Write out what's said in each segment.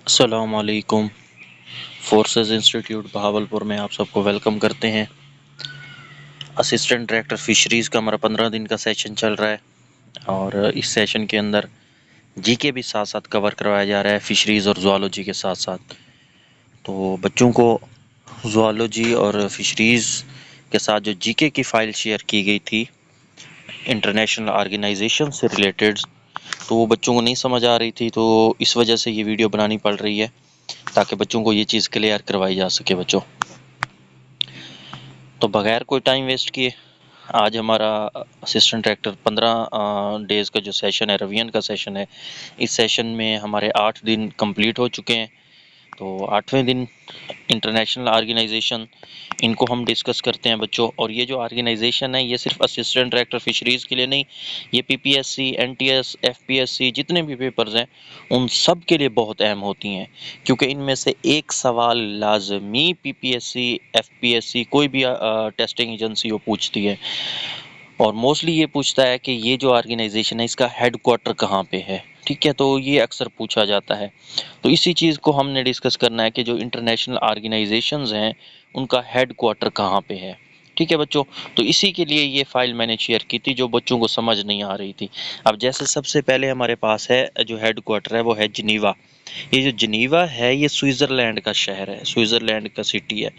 अस्सलामुअलैकुम। Forces institute Bahawalpur में आप सबको वेलकम करते हैं। असिस्टेंट डायरेक्टर फिशरीज़ का हमारा 15 दिन का सेशन चल रहा है और इस सेशन के अंदर जीके भी साथ साथ कवर करवाया जा रहा है, फिशरीज़ और ज़ूलॉजी के साथ साथ। तो बच्चों को ज़ूलॉजी और फिशरीज़ के साथ जो जीके की फ़ाइल शेयर की गई थी इंटरनेशनल ऑर्गेनाइजेशन से रिलेटेड, तो वो बच्चों को नहीं समझ आ रही थी, तो इस वजह से ये वीडियो बनानी पड़ रही है ताकि बच्चों को ये चीज़ क्लियर करवाई जा सके। बच्चों, तो बगैर कोई टाइम वेस्ट किए आज हमारा असिस्टेंट डायरेक्टर 15 डेज़ का जो सेशन है, रिवीजन का सेशन है, इस सेशन में हमारे 8 दिन कंप्लीट हो चुके हैं। तो 8वें दिन इंटरनेशनल ऑर्गेनाइजेशन, इनको हम डिस्कस करते हैं बच्चों। और ये जो ऑर्गेनाइजेशन है ये सिर्फ असिस्टेंट डायरेक्टर फिशरीज़ के लिए नहीं, ये पीपीएससी, एनटीएस, एफपीएससी जितने भी पेपर्स हैं उन सब के लिए बहुत अहम होती हैं, क्योंकि इनमें से एक सवाल लाजमी पीपीएससी, एफपीएससी, कोई भी टेस्टिंग एजेंसी वो पूछती है। और मोस्टली ये पूछता है कि ये जो ऑर्गेनाइजेशन है इसका हेड क्वार्टर कहाँ पे है। ठीक है, तो ये अक्सर पूछा जाता है। तो इसी चीज़ को हमने डिस्कस करना है कि जो इंटरनेशनल ऑर्गेनाइजेशंस हैं उनका हेड क्वार्टर कहाँ पे है। ठीक है बच्चों, तो इसी के लिए ये फाइल मैंने शेयर की थी जो बच्चों को समझ नहीं आ रही थी। अब जैसे सबसे पहले हमारे पास है जो हेड क्वार्टर है वो है जिनीवा। ये जो जिनीवा है ये स्विट्ज़रलैंड का शहर है, स्विट्ज़रलैंड का सिटी है।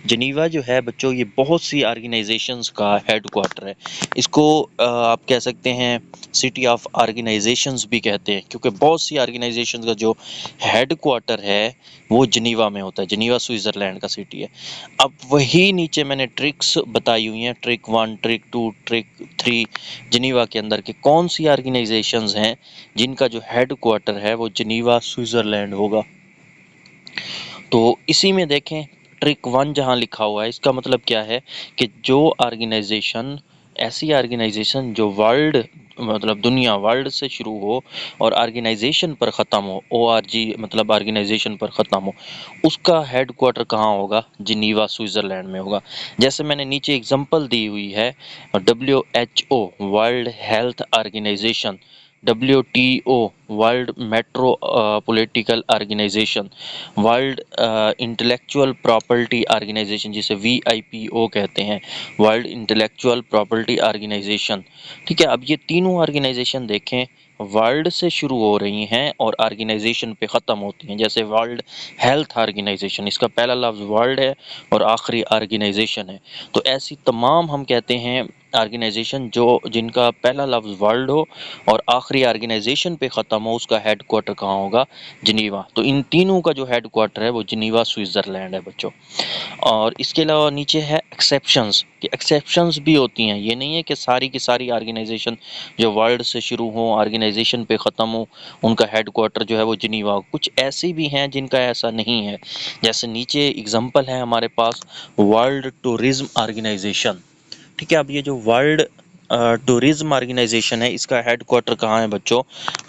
जिनीवा जो है बच्चों ये बहुत सी ऑर्गेनाइजेशंस का हेड क्वार्टर है। इसको आप कह सकते हैं सिटी ऑफ ऑर्गेनाइजेशंस भी कहते हैं, क्योंकि बहुत सी ऑर्गेनाइजेशंस का जो हेड क्वार्टर है वो जिनीवा में होता है। जिनीवा स्विट्ज़रलैंड का सिटी है। अब वही नीचे मैंने ट्रिक्स बताई हुई हैं, ट्रिक 1, ट्रिक 2, ट्रिक 3, जिनीवा के अंदर के कौन सी ऑर्गेनाइजेशंस हैं जिनका जो हेड क्वार्टर है वो जिनीवा स्विट्ज़रलैंड होगा। तो इसी में देखें, ट्रिक 1 जहाँ लिखा हुआ है इसका मतलब क्या है कि जो ऑर्गेनाइजेशन, ऐसी ऑर्गेनाइजेशन जो वर्ल्ड मतलब दुनिया, वर्ल्ड से शुरू हो और ऑर्गेनाइजेशन पर ख़त्म हो, ORG मतलब ऑर्गेनाइजेशन पर ख़त्म हो, उसका हेड क्वार्टर कहाँ होगा? जिनीवा स्विट्ज़रलैंड में होगा। जैसे मैंने नीचे एग्जांपल दी हुई है, WHO world health organisation, WTO world metropolitical organisation, world intellectual property organisation जिसे VIPO कहते हैं, वर्ल्ड इंटेलेक्चुअल प्रॉपर्टी ऑर्गेनाइजेशन। ठीक है, अब ये तीनों ऑर्गेनाइजेशन देखें, वर्ल्ड से शुरू हो रही हैं और ऑर्गेनाइजेशन पे ख़त्म होती हैं। जैसे वर्ल्ड हेल्थ ऑर्गेनाइजेशन, इसका पहला लफ्ज़ वर्ल्ड है और आखिरी ऑर्गेनाइजेशन है। तो ऐसी तमाम हम कहते हैं ऑर्गेनाइजेशन जो जिनका पहला लफ्ज़ वर्ल्ड हो और आखिरी ऑर्गेनाइजेशन पे ख़त्म हो, उसका हेड क्वार्टर कहाँ होगा? जिनीवा। तो इन तीनों का जो हेड क्वार्टर है वो जिनीवा स्विट्ज़रलैंड है बच्चों। और इसके अलावा नीचे है एक्सेप्शंस, कि एक्सेप्शंस भी होती हैं। ये नहीं है कि सारी की सारी ऑर्गेनाइजेशन जो वर्ल्ड से शुरू हो, ऑर्गेनाइजेशन पे ख़त्म हो, उनका हेड क्वार्टर जो है वो जिनीवा हो। कुछ ऐसी भी हैं जिनका ऐसा नहीं है। जैसे नीचे एग्जांपल है हमारे पास वर्ल्ड टूरिज्म ऑर्गेनाइजेशन। ठीक है, अब ये जो वर्ल्ड टूरिज्म ऑर्गेनाइजेशन है इसका हेड क्वार्टर कहाँ है बच्चों?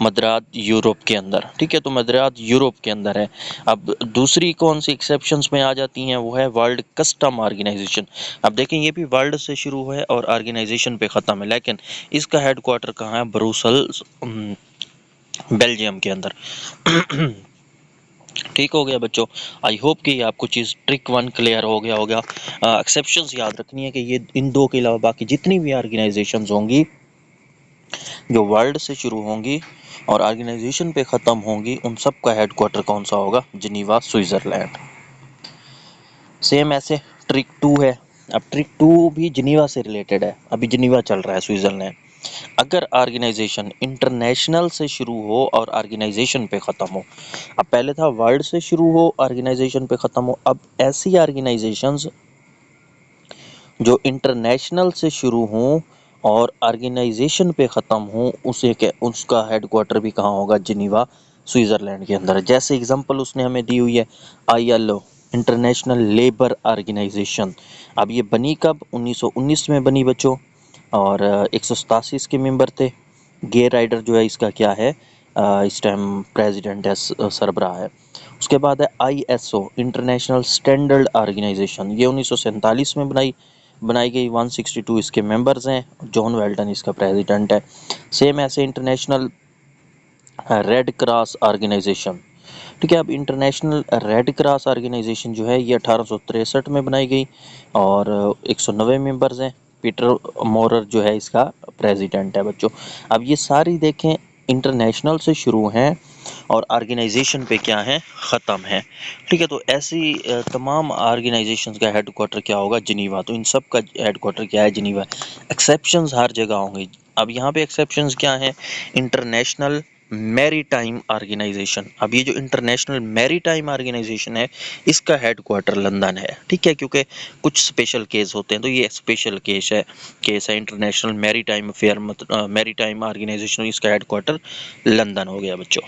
मद्रास, यूरोप के अंदर। ठीक है, तो मद्रास यूरोप के अंदर है। अब दूसरी कौन सी एक्सेप्शंस में आ जाती हैं वो है वर्ल्ड कस्टम ऑर्गेनाइजेशन। अब देखें ये भी वर्ल्ड से शुरू है और ऑर्गेनाइजेशन पे ख़त्म है, लेकिन इसका हेड क्वार्टर कहाँ है? ब्रुसेल्स, बेल्जियम के अंदर। ठीक हो गया बच्चों। आई होप कि आपको चीज़ ट्रिक 1 क्लियर हो गया होगा। एक्सेप्शंस याद रखनी है कि ये इन दो के अलावा बाकी जितनी भी ऑर्गेनाइजेशंस होंगी जो वर्ल्ड से शुरू होंगी और ऑर्गेनाइजेशन पे ख़त्म होंगी, उन सब का हेड क्वार्टर कौन सा होगा? Geneva Switzerland. सेम ऐसे ट्रिक 2 है। अब ट्रिक 2 भी जिनीवा से रिलेटेड है, अभी जिनीवा चल रहा है स्विट्ज़रलैंड। अगर ऑर्गेनाइजेशन इंटरनेशनल से शुरू हो और ऑर्गेनाइजेशन पे ख़त्म हो, अब पहले था वर्ल्ड से शुरू हो ऑर्गेनाइजेशन पे ख़त्म हो, अब ऐसी ऑर्गेनाइजेशंस जो इंटरनेशनल से शुरू हों और ऑर्गेनाइजेशन पे ख़त्म हो, उसे के उसका हेड क्वार्टर भी कहाँ होगा? जिनीवा स्विट्ज़रलैंड के अंदर। जैसे एग्जांपल उसने हमें दी हुई है ILO इंटरनेशनल लेबर ऑर्गेनाइजेशन। अब ये बनी कब? 1919 में बनी बच्चों, और 187 इसके मेंबर थे। गे राइडर जो है इसका क्या है, इस टाइम प्रेसिडेंट है, सरबराह है। उसके बाद है ISO इंटरनेशनल स्टैंडर्ड ऑर्गेनाइजेशन, ये 1947 में बनाई गई। 162 इसके मेंबर्स हैं, जॉन वेल्टन इसका प्रेसिडेंट है। सेम ऐसे इंटरनेशनल रेड क्रॉस ऑर्गेनाइजेशन, ठीक है। अब इंटरनेशनल रेड क्रॉस ऑर्गेनाइजेशन जो है ये 1863 में बनाई गई और 190 मेंबर्स हैं। पीटर मोरर जो है इसका प्रेसिडेंट है बच्चों। अब ये सारी देखें इंटरनेशनल से शुरू हैं और ऑर्गेनाइजेशन पे क्या है, ख़त्म है। ठीक है, तो ऐसी तमाम ऑर्गेनाइजेशंस का हेडक्वार्टर क्या होगा, जिनीवा। तो इन सब का हेडक्वार्टर क्या है, जिनीवा। एक्सेप्शंस हर जगह होंगे। अब यहाँ पे एक्सेप्शंस क्या हैं, इंटरनेशनल मैरीटाइम ऑर्गेनाइजेशन। अब ये जो इंटरनेशनल मैरीटाइम ऑर्गेनाइजेशन है इसका हेडक्वार्टर लंदन है। ठीक है, क्योंकि कुछ स्पेशल केस होते हैं, तो ये स्पेशल केस है इंटरनेशनल मैरीटाइम अफेयर, मतलब मैरीटाइम ऑर्गेनाइजेशन, इसका हेडक्वार्टर लंदन हो गया बच्चों।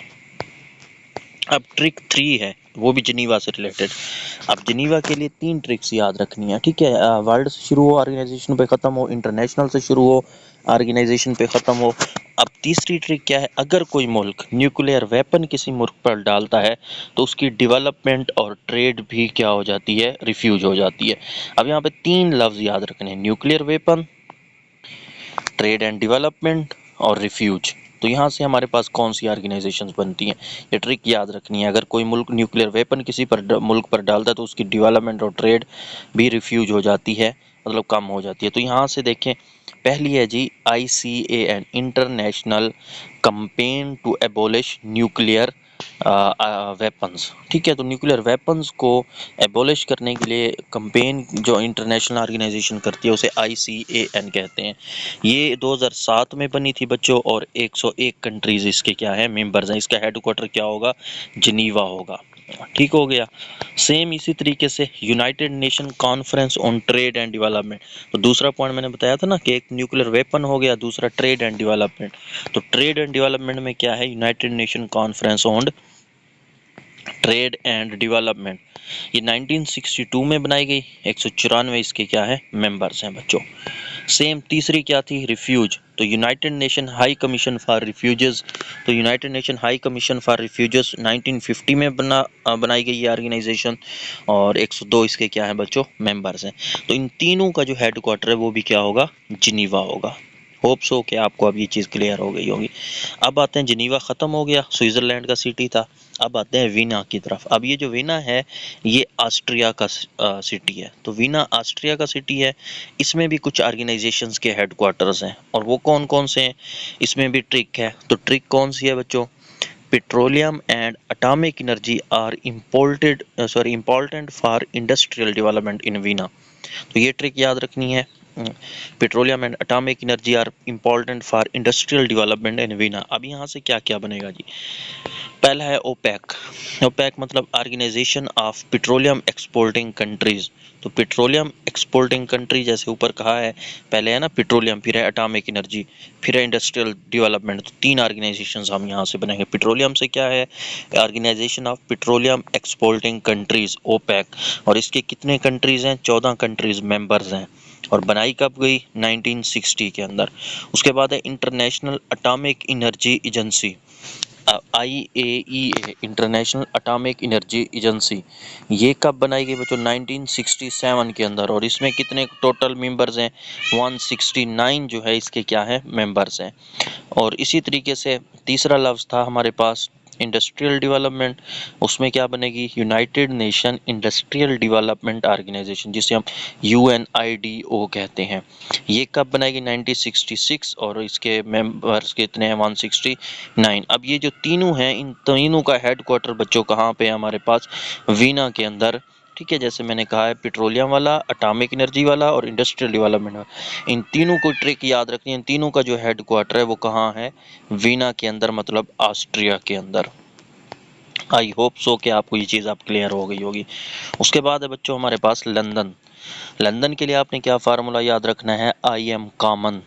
अब ट्रिक 3 है, वो भी जिनीवा से रिलेटेड। अब जिनीवा के लिए 3 ट्रिक्स याद रखनी है। ठीक है, वर्ल्ड से शुरू हो, ऑर्गेनाइजेशन पे ख़त्म हो, इंटरनेशनल से शुरू हो, ऑर्गेनाइजेशन पे ख़त्म हो। अब तीसरी ट्रिक क्या है, अगर कोई मुल्क न्यूक्लियर वेपन किसी मुल्क पर डालता है तो उसकी डेवलपमेंट और ट्रेड भी क्या हो जाती है, रिफ्यूज हो जाती है। अब यहाँ पे 3 लफ्ज़ याद रखने हैं, nuclear weapon, trade and development और रिफ्यूज। तो यहाँ से हमारे पास कौन सी ऑर्गेनाइजेशंस बनती हैं, ये ट्रिक याद रखनी है। अगर कोई मुल्क न्यूक्लियर वेपन किसी पर मुल्क पर डालता है तो उसकी डेवलपमेंट और ट्रेड भी रिफ्यूज हो जाती है, मतलब कम हो जाती है। तो यहाँ से देखें, पहली है जी ICAN, international campaign to abolish nuclear weapons. ठीक है, तो न्यूक्लियर वेपन्स को एबोलिश करने के लिए कंपेन जो इंटरनेशनल ऑर्गेनाइजेशन करती है उसे ICAN कहते हैं। ये 2007 में बनी थी बच्चों और 101 कंट्रीज इसके क्या है, मेंबर्स हैं। इसका हेडक्वार्टर क्या होगा, जिनीवा होगा। ठीक हो गया। सेम इसी तरीके से United nation conference on trade and development. तो दूसरा पॉइंट मैंने बताया था ना कि एक न्यूक्लियर वेपन हो गया, दूसरा ट्रेड एंड डेवलपमेंट। तो ट्रेड एंड डेवलपमेंट में क्या है, United nation conference on trade and development. ये 1962 में बनाई गई, 194 इसके क्या है, मेंबर्स हैं बच्चों। सेम तीसरी क्या थी, रिफ्यूज। तो United Nation high commission for refugees. तो United Nation high commission for refugees 1950 में बनाई गई ये ऑर्गेनाइजेशन और 102 इसके क्या है बच्चों, मेंबर्स हैं। तो इन तीनों का जो हेडक्वार्टर है वो भी क्या होगा, जिनीवा होगा। होप सो कि आपको अब ये चीज़ क्लियर हो गई होगी। अब आते हैं, जिनीवा ख़त्म हो गया, स्विट्ज़रलैंड का सिटी था। अब आते हैं वीना की तरफ। अब ये जो वीना है ये ऑस्ट्रिया का सिटी है। तो वीना ऑस्ट्रिया का सिटी है। इसमें भी कुछ ऑर्गेनाइजेशंस के हेडक्वार्टर्स हैं और वो कौन कौन से हैं, इसमें भी ट्रिक है। तो ट्रिक कौन सी है बच्चों, petroleum and atomic energy are important for industrial development in Vienna. तो ये ट्रिक याद रखनी है, petroleum and atomic energy are important for industrial development in Vienna. अब यहाँ से क्या क्या बनेगा जी, पहला है ओपेक। ओपेक मतलब organisation of petroleum exporting countries. तो पेट्रोलियम एक्सपोर्टिंग कंट्री, जैसे ऊपर कहा है, पहले है ना पेट्रोलियम, फिर है एटॉमिक एनर्जी, फिर है इंडस्ट्रियल डेवलपमेंट। तो 3 ऑर्गेनाइजेशंस हम यहाँ से बनाएंगे। पेट्रोलियम से क्या है, organisation of petroleum exporting countries, OPEC. और इसके कितने कंट्रीज हैं, 14 कंट्रीज मेंबर्स हैं। और बनाई कब गई, 1960 के अंदर। उसके बाद है international atomic energy agency, IAEA, international atomic energy agency. ये कब बनाई गई बच्चों, 1967 के अंदर। और इसमें कितने टोटल मेंबर्स हैं, 169 जो है इसके क्या है, मेंबर्स हैं। और इसी तरीके से तीसरा लफ्ज़ था हमारे पास इंडस्ट्रियल डेवलपमेंट। उसमें क्या बनेगी, United Nation industrial development organisation, जिसे हम UNIDO कहते हैं। ये कब बनाएगी, 1966। और इसके मेंबर्स कितने हैं, 169। अब ये जो तीनों हैं, इन तीनों का हेडक्वार्टर बच्चों कहाँ पे है, हमारे पास वीना के अंदर। ठीक है, जैसे मैंने कहा है, पेट्रोलियम वाला, एटॉमिक एनर्जी वाला और इंडस्ट्रियल डेवलपमेंट वाला। इन तीनों को ट्रिक याद रखनी है। इन तीनों का जो हेडक्वार्टर है वो कहाँ है, वीना के अंदर, मतलब ऑस्ट्रिया के अंदर। आई होप सो कि आपको ये चीज़ आप क्लियर हो गई होगी। उसके बाद है बच्चों हमारे पास लंदन। लंदन के लिए आपने क्या फार्मूला याद रखना है, I M common.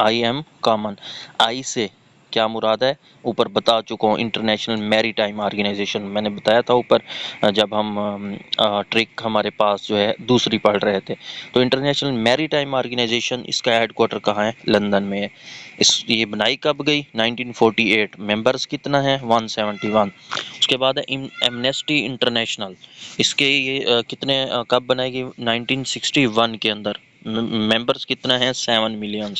I M common, I से क्या मुराद है, ऊपर बता चुका हूँ, इंटरनेशनल मैरीटाइम ऑर्गेनाइजेशन। मैंने बताया था ऊपर जब हम ट्रिक हमारे पास जो है दूसरी पढ़ रहे थे। तो इंटरनेशनल मैरीटाइम ऑर्गेनाइजेशन, इसका हेडक्वार्टर कहाँ है, लंदन में है। ये बनाई कब गई, 1948। मेंबर्स कितना है, 171। उसके बाद है एमनेस्टी इंटरनेशनल। इसके ये कब बनाई गई, 1961 के अंदर। मेंबर्स कितना है, 7 मिलियन।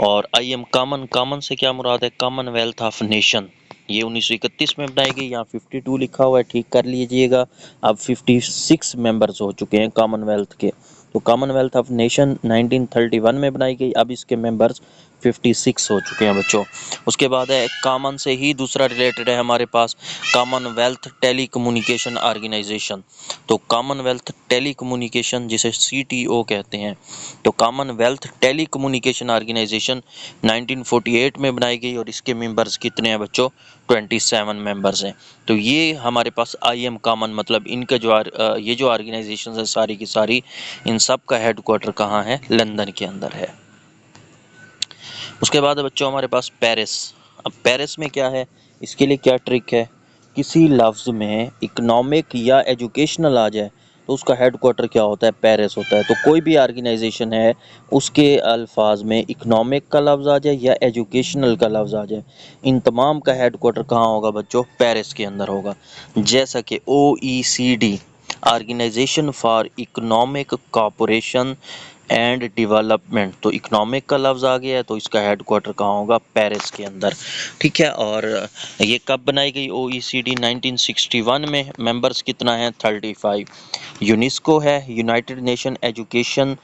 और आई एम कॉमन, कॉमन से क्या मुराद है, कॉमनवेल्थ ऑफ नेशन। ये 1931 में बनाई गई, यहाँ 52 लिखा हुआ है, ठीक कर लीजिएगा। अब 56 मेंबर्स हो चुके हैं कॉमनवेल्थ के। तो कॉमनवेल्थ ऑफ नेशन 1931 में बनाई गई, अब इसके मेंबर्स 56 हो चुके हैं बच्चों। उसके बाद है कॉमन से ही दूसरा रिलेटेड है हमारे पास, कॉमनवेल्थ टेली कम्युनिकेशन ऑर्गेनाइजेशन। तो कॉमनवेल्थ टेली कम्युनिकेशन जिसे CTO कहते हैं, तो कॉमनवेल्थ टेली कम्युनिकेशन ऑर्गेनाइजेशन 1948 में बनाई गई और इसके मेंबर्स कितने हैं बच्चों? 27 मेंबर्स हैं। तो ये हमारे पास IM कॉमन, मतलब इनका जो ये जो ऑर्गेनाइजेशन है सारी की सारी, इन सब का हेडक्वार्टर कहाँ है? लंदन के अंदर है। उसके बाद बच्चों हमारे पास पेरिस। अब पेरिस में क्या है, इसके लिए क्या ट्रिक है? किसी लफ्ज़ में इकोनॉमिक या एजुकेशनल आ जाए तो उसका हेडक्वार्टर क्या होता है? पेरिस होता है। तो कोई भी ऑर्गेनाइजेशन है उसके अल्फाज में इकोनॉमिक का लफ्ज़ आ जाए या एजुकेशनल का लफ्ज़ आ जाए, इन तमाम का हेडक्वार्टर कहाँ होगा बच्चों? पेरिस के अंदर होगा। जैसा कि OECD, organisation for economic cooperation and development, तो इकोनॉमिक का लफ्ज़ आ गया है तो इसका हेडक्वार्टर कहाँ होगा? पेरिस के अंदर। ठीक है। और ये कब बनाई गई? OECD 1961 में। मेंबर्स कितना है? 35। यूनेस्को है, United Nation education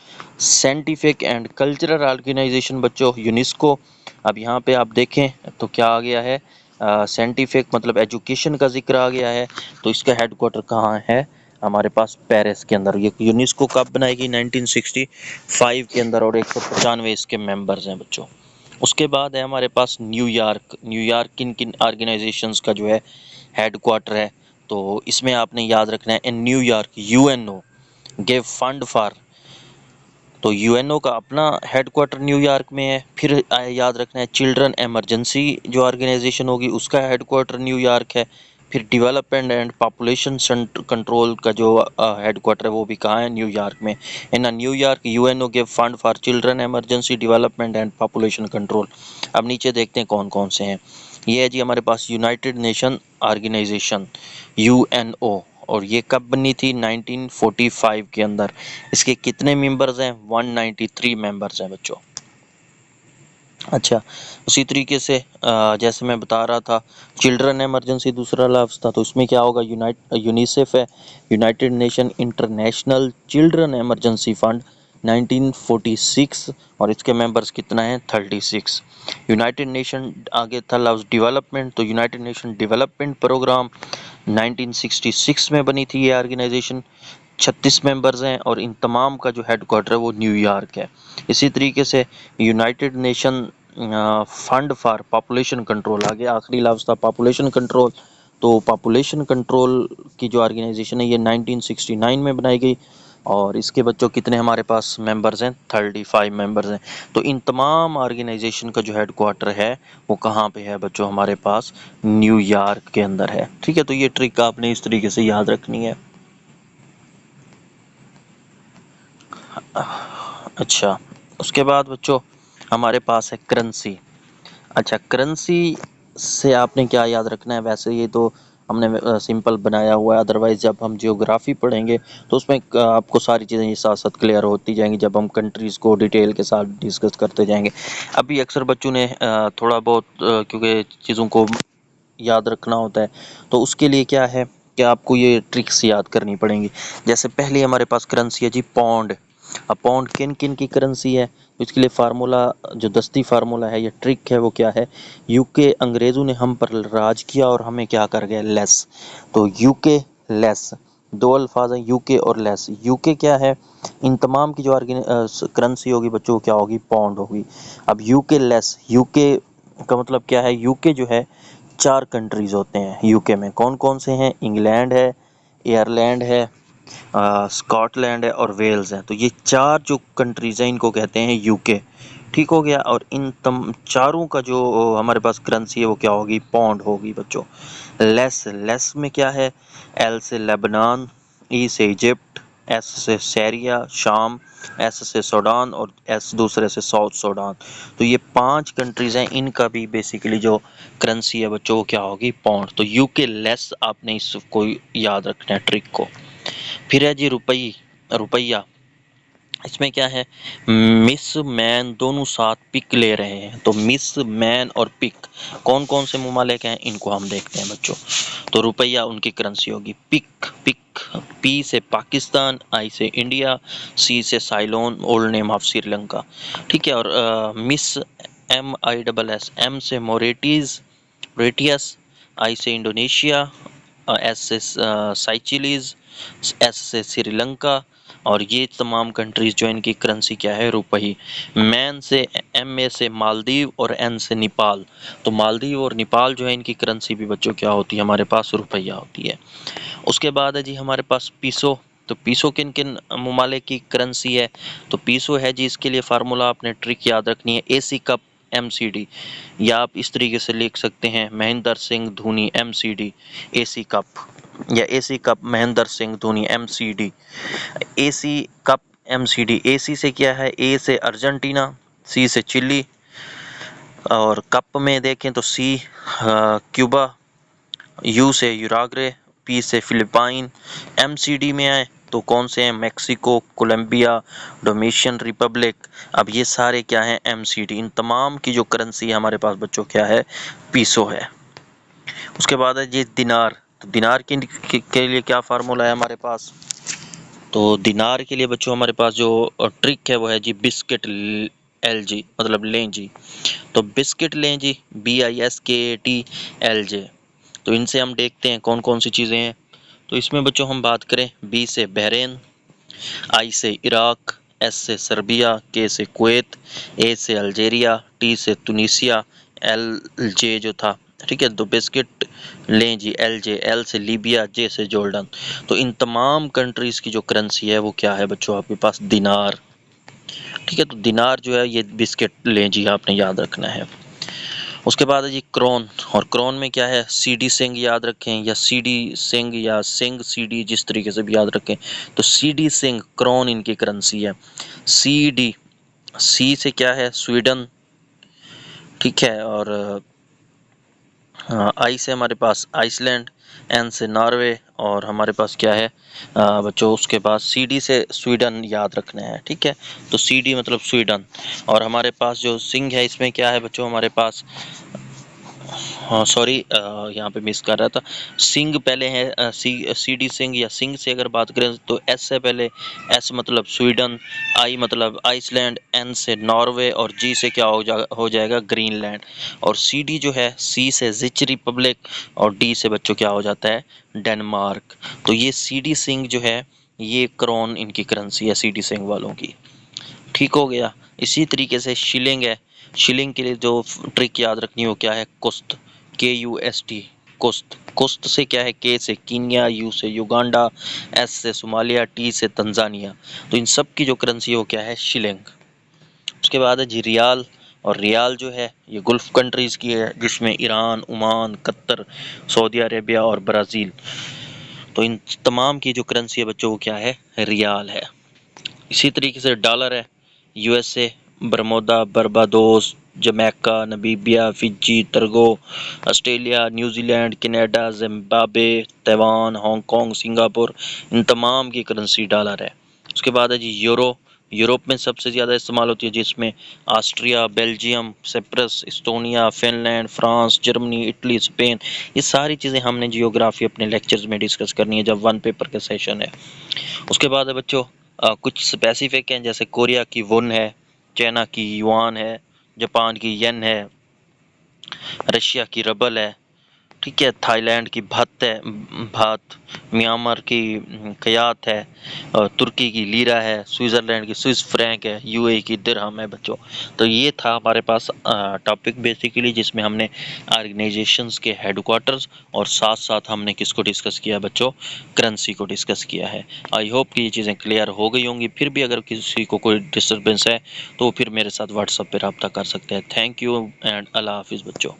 scientific and cultural organisation बच्चों, यूनेस्को। अब यहाँ पे आप देखें तो क्या आ गया है? साइंटिफिक मतलब एजुकेशन का जिक्र आ गया है, तो इसका हेडक्वार्टर कहाँ है? हमारे पास पेरिस के अंदर। ये यूनेस्को कब बनाएगी? 1965 के अंदर, और 195 इसके मेंबर्स हैं बच्चों। उसके बाद है हमारे पास न्यूयॉर्क। न्यूयॉर्क किन किन ऑर्गेनाइजेशंस का जो है हेडक्वार्टर है? तो इसमें आपने याद रखना है, in New York UNO give fund for, तो UNO का अपना हेडक्वार्टर न्यूयॉर्क में है। फिर याद रखना है चिल्ड्रन एमरजेंसी जो ऑर्गेनाइजेशन होगी उसका हेडक्वार्टर न्यूयॉर्क है। फिर डेवलपमेंट एंड पॉपुलेशन कंट्रोल का जो हेडक्वार्टर है वो भी कहाँ है? न्यूयॉर्क में। In New York UNO give fund for children emergency development and population control. अब नीचे देखते हैं कौन कौन से हैं। ये है जी हमारे पास यूनाइटेड नेशन ऑर्गेनाइजेशन UNO, और ये कब बनी थी? 1945 के अंदर। इसके कितने मेंबर्स हैं? 193 मेंबर्स हैं बच्चों। अच्छा, उसी तरीके से जैसे मैं बता रहा था, चिल्ड्रन एमरजेंसी दूसरा लफ्ज़ था, तो इसमें क्या होगा? यूनिसेफ है, United nation international children emergency fund 1946, और इसके मेंबर्स कितना है? 36। यूनाइटेड नेशन आगे था लफ्ज़ डेवलपमेंट, तो यूनाइटेड नेशन डेवलपमेंट प्रोग्राम 1966 में बनी थी ये ऑर्गेनाइजेशन, 36 मेंबर्स हैं, और इन तमाम का जो हेडक्वार्टर है वो न्यूयॉर्क है। इसी तरीके से United nation fund for population control, आगे आखिरी लफ्ज़ था पॉपुलेशन कंट्रोल, तो पॉपुलेशन कंट्रोल की जो ऑर्गेनाइजेशन है ये 1969 में बनाई गई, और इसके बच्चों कितने हमारे पास मेंबर्स हैं? 35 मेंबर्स हैं। तो इन तमाम ऑर्गेनाइजेशन का जो हेडक्वार्टर है वो कहाँ पे है बच्चों? हमारे पास न्यूयॉर्क के अंदर है। ठीक है, तो ये ट्रिक आपने इस तरीके से याद रखनी है। अच्छा, उसके बाद बच्चों हमारे पास है करेंसी। अच्छा, करेंसी से आपने क्या याद रखना है? वैसे ये तो हमने सिंपल बनाया हुआ है, अदरवाइज जब हम जियोग्राफी पढ़ेंगे तो उसमें आपको सारी चीज़ें ये साथ साथ क्लियर होती जाएंगी जब हम कंट्रीज़ को डिटेल के साथ डिस्कस करते जाएंगे। अभी अक्सर बच्चों ने थोड़ा बहुत क्योंकि चीज़ों को याद रखना होता है, तो उसके लिए क्या है कि आपको ये ट्रिक्स याद करनी पड़ेंगी। जैसे पहले हमारे पास करेंसी है जी पौंड। अब पौंड किन किन की करेंसी है? तो इसके लिए फार्मूला, जो दस्ती फार्मूला है, ये ट्रिक है, वो क्या है? यूके अंग्रेज़ों ने हम पर राज किया और हमें क्या कर गए? लेस। तो यूके लेस, दो अल्फाज हैं यूके और लेस। यूके क्या है? इन तमाम की जो करेंसी होगी बच्चों क्या होगी? पौंड होगी। अब यूके लेस, यूके का मतलब क्या है? यूके जो है 4 कंट्रीज़ होते हैं यूके में। कौन कौन से हैं? इंग्लैंड है, आयरलैंड है, स्कॉटलैंड है और वेल्स है। तो ये 4 जो कंट्रीज़ हैं इनको कहते हैं यूके। ठीक हो गया। और इन चारों का जो हमारे पास करेंसी है वो क्या होगी? पौंड होगी बच्चों। लेस, लेस में क्या है? एल से लेबनान, ई से इजिप्ट, एस से सीरिया शाम, एस से सूडान और एस दूसरे से साउथ सूडान। तो ये 5 कंट्रीज़ हैं, इनका भी बेसिकली जो करेंसी है बच्चों वो क्या होगी? पौंड। तो यूके लेस आपने इसको याद रखना है ट्रिक को। फिर है जी रुपया। इसमें क्या है, मिस मैन दोनों साथ पिक ले रहे हैं। तो मिस मैन और पिक कौन कौन से ममालिक हैं, इनको हम देखते हैं बच्चों। तो रुपया उनकी करेंसी होगी। पिक पिक, पी से पाकिस्तान, आई से इंडिया, सी से साइलोन, ओल्ड नेम ऑफ श्रीलंका। ठीक है। और मिस MISS, एम से मोरेटियस, आई से इंडोनेशिया, एस से साइचिलीज, एस से श्रीलंका। और ये तमाम कंट्रीज जो इनकी करेंसी क्या है, रुपये। मैन से MA से मालदीव और N से नेपाल। तो मालदीव और नेपाल जो है इनकी करेंसी भी बच्चों क्या होती है, हमारे पास रुपया होती है। उसके बाद है जी हमारे पास पीसो। तो पीसो किन किन ममालिक की करेंसी है, तो पीसो है जी, इसके लिए फार्मूला आपने ट्रिक याद रखनी है, AC कप MCD, या आप इस तरीके से लिख सकते हैं, Mahendra Singh Dhoni MCD AC cup, या AC cup Mahendra Singh Dhoni MCD। AC cup MCD, AC से क्या है, A से अर्जेंटीना, C से चिली, और कप में देखें तो C क्यूबा, U से यूराग्वे, P से फिलिपाइन। MCD में आए तो कौन से हैं, मैक्सिको, कोलंबिया, डोमिनिकन रिपब्लिक। अब ये सारे क्या हैं, MCD। इन तमाम की जो करेंसी है हमारे पास बच्चों क्या है, पीसो है। उसके बाद है ये दिनार। तो दिनार के लिए क्या फार्मूला है हमारे पास, तो दिनार के लिए बच्चों हमारे पास जो ट्रिक है वो है जी, बिस्किट LG, मतलब लें जी। तो बिस्किट लें जी, BISKAT तो इनसे हम देखते हैं कौन कौन सी चीज़ें हैं। तो इसमें बच्चों हम बात करें, B से बहरीन, I से इराक, S से सर्बिया, K से कुवैत, A से अल्जीरिया, T से तुनीसिया, LJ जो था। ठीक है। तो बिस्किट लें जी LJ, L से लीबिया, J से जॉर्डन। तो इन तमाम कंट्रीज की जो करेंसी है वो क्या है बच्चों, आपके पास दिनार। ठीक है। तो दिनार जो है ये बिस्किट लें जी, आपने याद रखना है। उसके बाद है जी क्रोन। और क्रोन में क्या है, CD सिंह याद रखें, या CD सिंह, या सिंह CD, जिस तरीके से भी याद रखें। तो CD सिंह क्रोन इनकी करेंसी है। CD, C से क्या है, स्वीडन। ठीक है। और I से हमारे पास आइसलैंड, N से नॉर्वे, और हमारे पास क्या है बच्चों, उसके बाद CD से स्वीडन याद रखना है। ठीक है। तो CD मतलब स्वीडन। और हमारे पास जो सिंह है इसमें क्या है बच्चों, हमारे पास, हाँ सॉरी, यहाँ पे मिस कर रहा था, सिंह पहले है, CD सिंह या सिंह से अगर बात करें तो S से पहले, S मतलब स्वीडन, I मतलब आइसलैंड, N से नॉर्वे, और G से क्या हो जाएगा, ग्रीनलैंड। और CD जो है, C से जिच रिपब्लिक, और D से बच्चों क्या हो जाता है, डेनमार्क। तो ये CD सिंह जो है, ये क्रोन इनकी करेंसी है CD सिंह वालों की। ठीक हो गया। इसी तरीके से शिलिंग है। शिलिंग के लिए जो ट्रिक याद रखनी हो क्या है, कुस्त, KUST, कुस्त। कुस्त से क्या है, K से कीनिया, U से युगांडा, S से सोमालिया, T से तंजानिया। तो इन सब की जो करेंसी हो क्या है, शिलिंग। उसके बाद है जी रियाल। और रियाल जो है ये गुल्फ कंट्रीज की है, जिसमें Iran, Oman, Qatar, Saudi Arabia और ब्राज़ील। तो इन तमाम की जो करेंसी है बच्चों वो क्या है, रियाल है। इसी तरीके से डॉलर है, USA, Bermuda, Barbados, Jamaica, Namibia, Fiji, Togo, Australia, New Zealand, Canada, Zimbabwe, Taiwan, Hong Kong, Singapore. इन तमाम की करेंसी डॉलर है। उसके बाद है जी यूरो। यूरोप में सबसे ज़्यादा इस्तेमाल होती है, जिसमें Austria, Belgium, Cyprus, Estonia, Finland, France, Germany, Italy, Spain. ये सारी चीज़ें हमने जियोग्राफी अपने लेक्चर्स में डिस्कस करनी है जब 1 पेपर का सेशन है। उसके बाद है बच्चों कुछ स्पेसिफिक हैं, जैसे कोरिया की वुन है, चाइना की युआन है, जापान की येन है, रशिया की रबल है। ठीक है। थाईलैंड की भात, म्यांमार की कयात है, और तुर्की की लीरा है, स्विट्ज़रलैंड की स्विस फ्रैंक है, UAE की दिरहम है बच्चों। तो ये था हमारे पास टॉपिक बेसिकली, जिसमें हमने ऑर्गेनाइजेशंस के हेडक्वार्टर्स और साथ साथ हमने किसको डिस्कस किया बच्चों, करेंसी को डिस्कस किया है। आई होप कि ये चीज़ें क्लियर हो गई होंगी। फिर भी अगर किसी को कोई डिस्टर्बेंस है तो फिर मेरे साथ व्हाट्सएप पर रब्ता कर सकते हैं। थैंक यू एंड अल्लाह हाफिज़ बच्चों।